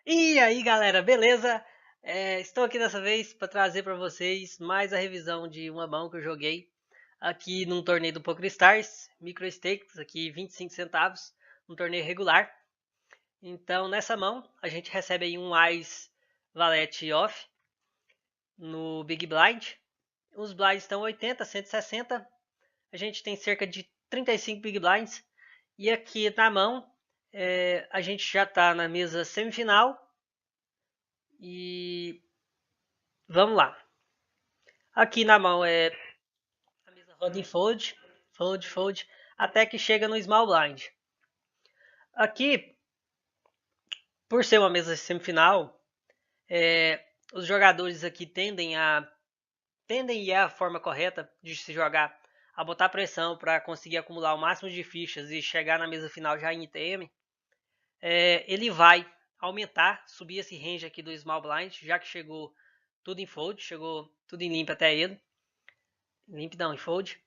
E aí, galera, beleza? Estou aqui dessa vez para trazer para vocês mais a revisão de uma mão que eu joguei aqui num torneio do PokerStars, Micro Stakes, aqui 25 centavos, um torneio regular. Então, nessa mão, a gente recebe aí um Ás Valete Off no Big Blind. Os blinds estão 80, 160. A gente tem cerca de 35 Big Blinds. E aqui na mão, a gente já está na mesa semifinal. E vamos lá. Aqui na mão é a mesa roda em fold, fold, fold, até que chega no small blind. Aqui, por ser uma mesa semifinal, os jogadores aqui tendem e é a forma correta de se jogar, a botar pressão para conseguir acumular o máximo de fichas e chegar na mesa final já em ITM. Ele vai aumentar, subir esse range aqui do small blind, já que chegou tudo em fold, chegou tudo em limp até ele. Limp não, em fold.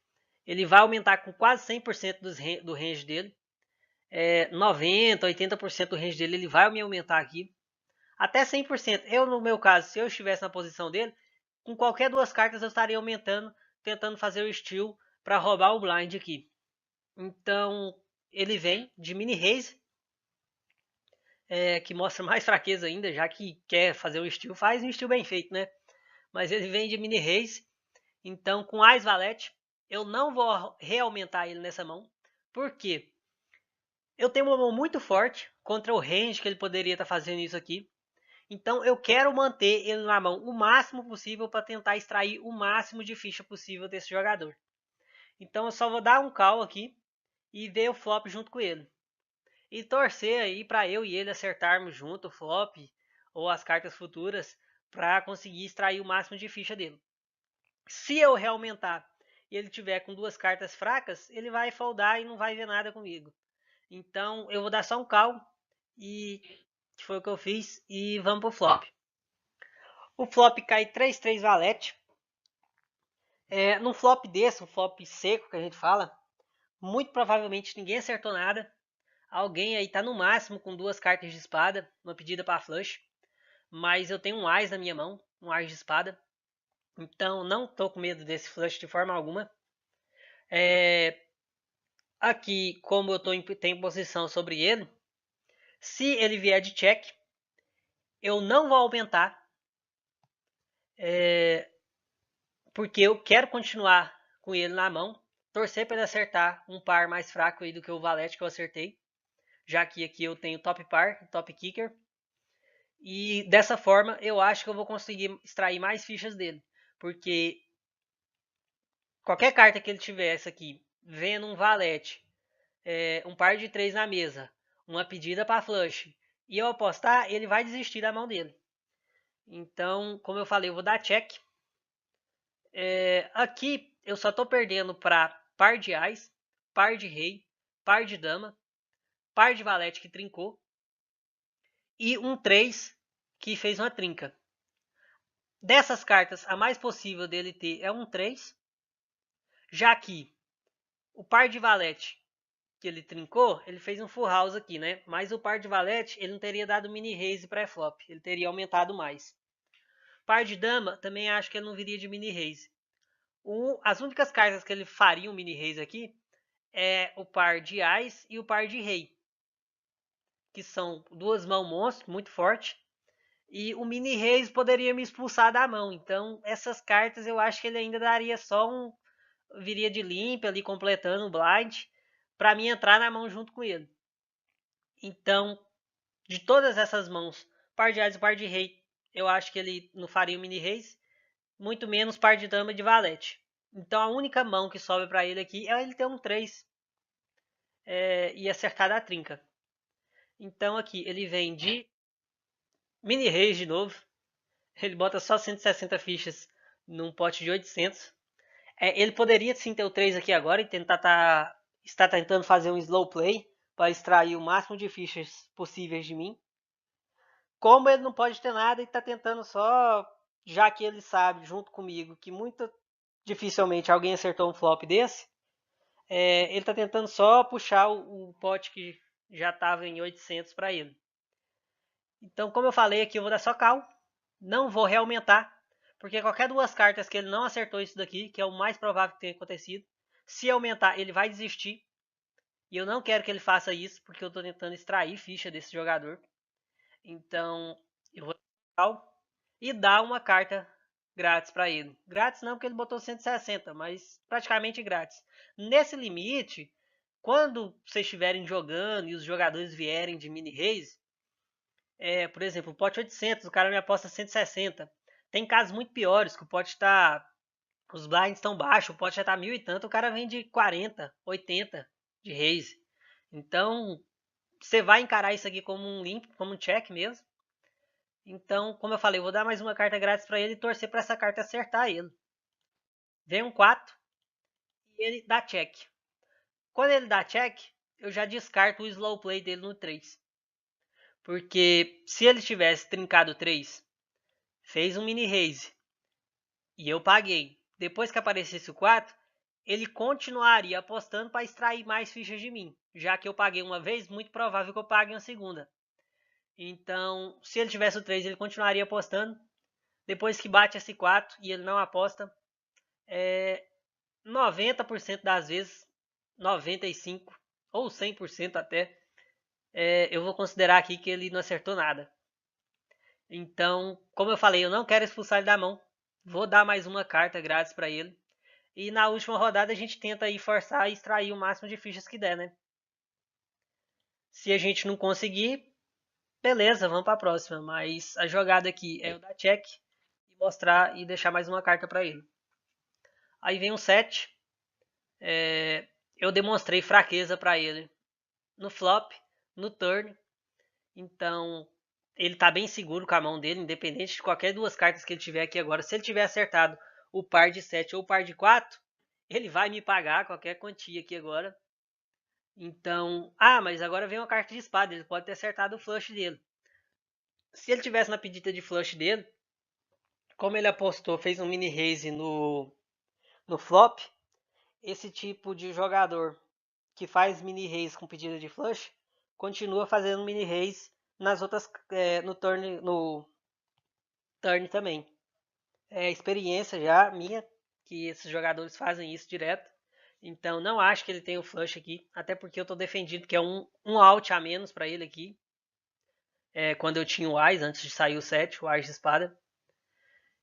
Ele vai aumentar com quase 100% do range dele. 90%, 80% do range dele ele vai me aumentar aqui. Até 100%. Eu, no meu caso, se eu estivesse na posição dele, com qualquer duas cartas eu estaria aumentando, tentando fazer o steal para roubar o blind aqui. Então, ele vem de mini raise, que mostra mais fraqueza ainda, já que quer fazer um steal, faz um steal bem feito, né? Mas ele vem de mini raise. Então, com Ás Valete, eu não vou reaumentar ele nessa mão. Por quê? Eu tenho uma mão muito forte contra o range que ele poderia estar fazendo isso aqui. Então, eu quero manter ele na mão o máximo possível para tentar extrair o máximo de ficha possível desse jogador. Então, eu só vou dar um call aqui e ver o flop junto com ele. E torcer aí para eu e ele acertarmos junto o flop ou as cartas futuras para conseguir extrair o máximo de ficha dele. Se eu reaumentar e ele tiver com duas cartas fracas, ele vai foldar e não vai ver nada comigo. Então eu vou dar só um call e que foi o que eu fiz e vamos pro flop. O flop cai 3-3 valete. Num flop desse, um flop seco que a gente fala, muito provavelmente ninguém acertou nada. Alguém aí tá no máximo com duas cartas de espada, uma pedida para flush. Mas eu tenho um Ás na minha mão, um Ás de espada. Então não tô com medo desse flush de forma alguma. Aqui, como eu tenho posição sobre ele, se ele vier de check, eu não vou aumentar, porque eu quero continuar com ele na mão, torcer para ele acertar um par mais fraco aí do que o valete que eu acertei, já que aqui eu tenho top par, top kicker, e dessa forma eu acho que eu vou conseguir extrair mais fichas dele, porque qualquer carta que ele tivesse aqui, vendo um valete, um par de 3 na mesa, uma pedida para flush, e eu apostar, ele vai desistir da mão dele. Então, como eu falei, eu vou dar check. Aqui eu só estou perdendo para par de ás, par de rei, par de dama, par de valete que trincou e um 3 que fez uma trinca. Dessas cartas, a mais possível dele ter é um 3, já que o par de valete que ele trincou, ele fez um full house aqui, né? Mas o par de valete, ele não teria dado mini raise pré-flop, ele teria aumentado mais. Par de dama, também acho que ele não viria de mini raise. As únicas cartas que ele faria um mini raise aqui é o par de ás e o par de rei, que são duas mãos monstros, muito forte. E o mini raise poderia me expulsar da mão. Então, essas cartas eu acho que ele ainda daria só um. Viria de limpa ali, completando o blind, para mim entrar na mão junto com ele. Então, de todas essas mãos, par de ás e par de rei, eu acho que ele não faria o mini raise, muito menos par de dama e de valete. Então a única mão que sobra para ele aqui é ele ter um 3 e acertar da trinca. Então aqui ele vem de mini raise de novo. Ele bota só 160 fichas num pote de 800. Ele poderia sim ter o 3 aqui agora e está tentando fazer um slow play para extrair o máximo de fichas possíveis de mim. Como ele não pode ter nada e está tentando só, já que ele sabe junto comigo que muito dificilmente alguém acertou um flop desse, ele está tentando só puxar o pote que já estava em 800 para ele. Então, como eu falei aqui, eu vou dar só call. Não vou reaumentar. Porque qualquer duas cartas que ele não acertou isso daqui, que é o mais provável que tenha acontecido, se aumentar, ele vai desistir. E eu não quero que ele faça isso, porque eu estou tentando extrair ficha desse jogador. Então, eu vou dar e dar uma carta grátis para ele. Grátis não, porque ele botou 160, mas praticamente grátis. Nesse limite, quando vocês estiverem jogando e os jogadores vierem de mini raise, por exemplo, o pote 800, o cara me aposta 160. Tem casos muito piores, que o pote está... Os blinds estão baixos, o pote já está 1000 e tanto, o cara vem de 40, 80 de raise. Então, você vai encarar isso aqui como um limp, como um check mesmo. Então, como eu falei, eu vou dar mais uma carta grátis para ele e torcer para essa carta acertar ele. Vem um 4 e ele dá check. Quando ele dá check, eu já descarto o slow play dele no 3. Porque se ele tivesse trincado 3, fez um mini raise e eu paguei. Depois que aparecesse o 4, ele continuaria apostando para extrair mais fichas de mim. Já que eu paguei uma vez, muito provável que eu pague uma segunda. Então, se ele tivesse o 3, ele continuaria apostando. Depois que bate esse 4 e ele não aposta, 90% das vezes, 95% ou 100% até, eu vou considerar aqui que ele não acertou nada. Então, como eu falei, eu não quero expulsar ele da mão. Vou dar mais uma carta grátis para ele. E na última rodada a gente tenta aí forçar e extrair o máximo de fichas que der, né? Se a gente não conseguir, beleza, vamos para a próxima. Mas a jogada aqui é eu dar check e mostrar e deixar mais uma carta para ele. Aí vem um 7. Eu demonstrei fraqueza para ele no flop, no turn. Então, ele tá bem seguro com a mão dele, independente de qualquer duas cartas que ele tiver aqui agora. Se ele tiver acertado o par de 7 ou o par de 4, ele vai me pagar qualquer quantia aqui agora. Então, mas agora vem uma carta de espada, ele pode ter acertado o flush dele. Se ele tivesse na pedida de flush dele, como ele apostou, fez um mini raise no flop, esse tipo de jogador que faz mini raise com pedida de flush, continua fazendo mini raise nas outras no turn também. É experiência já minha que esses jogadores fazem isso direto. Então não acho que ele tenha o flush aqui, até porque eu estou defendido que é um out a menos para ele aqui. Quando eu tinha o Ás, antes de sair o 7, o Ás de espada.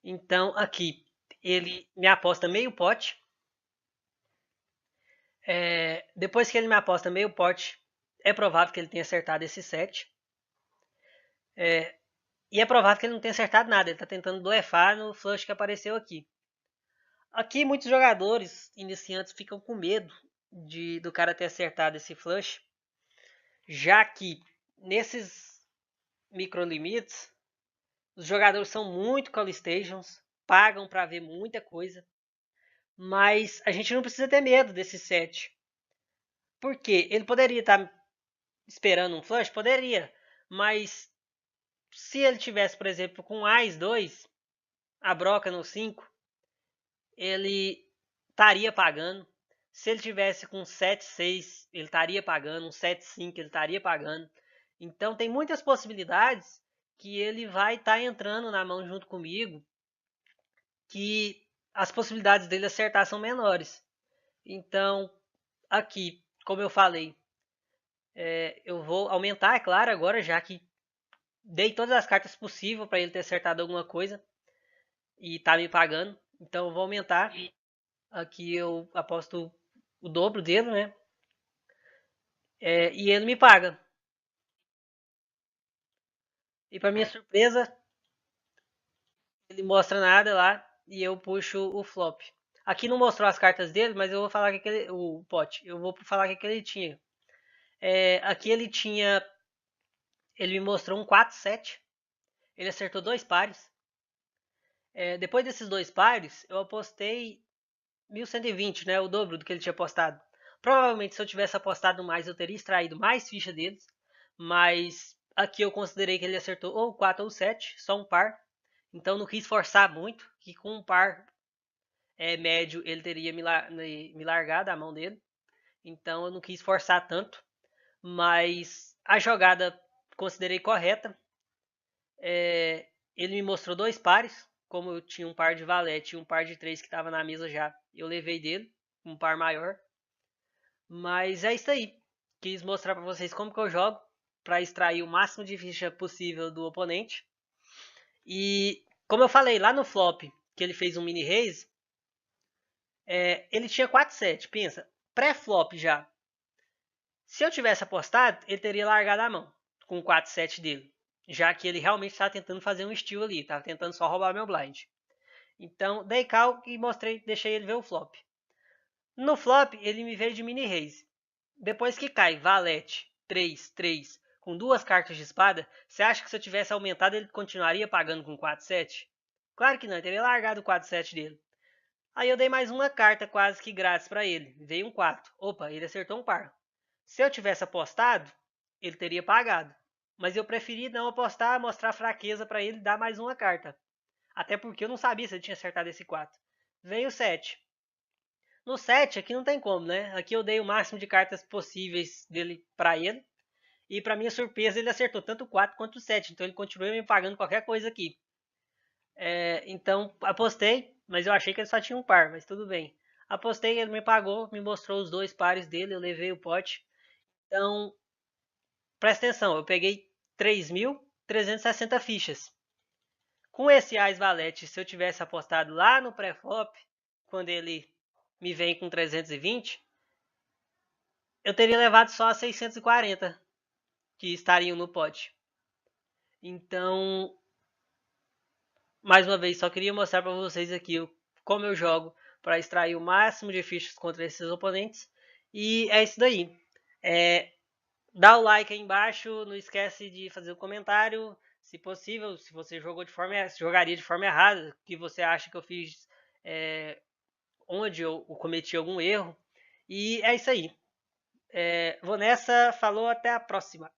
Então aqui ele me aposta meio pote. Depois que ele me aposta meio pote, é provável que ele tenha acertado esse 7. E é provável que ele não tenha acertado nada. Ele está tentando blefar no flush que apareceu aqui. Aqui muitos jogadores iniciantes ficam com medo do cara ter acertado esse flush. Já que nesses microlimites, os jogadores são muito call stations, pagam para ver muita coisa. Mas a gente não precisa ter medo desse set. Por quê? Ele poderia estar esperando um flush? Poderia. Mas se ele tivesse, por exemplo, com Ás 2, a broca no 5, ele estaria pagando. Se ele tivesse com 7, 6, ele estaria pagando. Um 7, 5, ele estaria pagando. Então tem muitas possibilidades que ele vai estar entrando na mão junto comigo, que as possibilidades dele acertar são menores. Então, aqui, como eu falei, eu vou aumentar, é claro, agora, já que dei todas as cartas possíveis para ele ter acertado alguma coisa e tá me pagando. Então eu vou aumentar. Aqui eu aposto o dobro dele, né? E ele me paga. E para minha surpresa, ele mostra nada lá e eu puxo o flop. Aqui não mostrou as cartas dele, mas eu vou falar que o pote. Eu vou falar que ele tinha. Aqui ele tinha. Ele me mostrou um 4-7. Ele acertou dois pares. Depois desses dois pares, eu apostei 1120, né? O dobro do que ele tinha apostado. Provavelmente, se eu tivesse apostado mais, eu teria extraído mais ficha deles. Mas aqui eu considerei que ele acertou ou 4 ou 7, só um par. Então não quis forçar muito, que com um par médio ele teria me largado a mão dele. Então eu não quis forçar tanto. Mas a jogada considerei correta. Ele me mostrou 2 pares, como eu tinha um par de valete e um par de 3 que estava na mesa já, eu levei dele, um par maior. Mas é isso aí. Quis mostrar para vocês como que eu jogo, para extrair o máximo de ficha possível do oponente. E como eu falei lá no flop, que ele fez um mini raise, ele tinha 4-7, pensa, pré-flop já. Se eu tivesse apostado, ele teria largado a mão com o 4-7 dele, já que ele realmente estava tentando fazer um steal ali, estava tentando só roubar meu blind. Então, dei cal e mostrei, deixei ele ver o flop. No flop, ele me veio de mini raise. Depois que cai valete 3-3 com 2 cartas de espada, você acha que se eu tivesse aumentado ele continuaria pagando com 4-7? Claro que não, ele teria largado o 4-7 dele. Aí eu dei mais uma carta quase que grátis para ele. Veio um 4. Opa, ele acertou um par. Se eu tivesse apostado, ele teria pagado. Mas eu preferi não apostar, mostrar fraqueza para ele dar mais uma carta. Até porque eu não sabia se ele tinha acertado esse 4. Veio o 7. No 7 aqui não tem como, né? Aqui eu dei o máximo de cartas possíveis dele para ele. E para minha surpresa ele acertou tanto o 4 quanto o 7. Então ele continua me pagando qualquer coisa aqui. Então apostei, mas eu achei que ele só tinha um par, mas tudo bem. Apostei, ele me pagou, me mostrou os 2 pares dele, eu levei o pote. Então, presta atenção, eu peguei 3.360 fichas. Com esse Ás Valete, se eu tivesse apostado lá no pré-flop, quando ele me vem com 320, eu teria levado só 640 que estariam no pote. Então, mais uma vez, só queria mostrar para vocês aqui como eu jogo para extrair o máximo de fichas contra esses oponentes. E é isso daí. Dá o like aí embaixo, não esquece de fazer o comentário, se possível, se você jogaria de forma errada, que você acha que eu fiz, onde eu cometi algum erro. E é isso aí. Vou nessa, falou, até a próxima.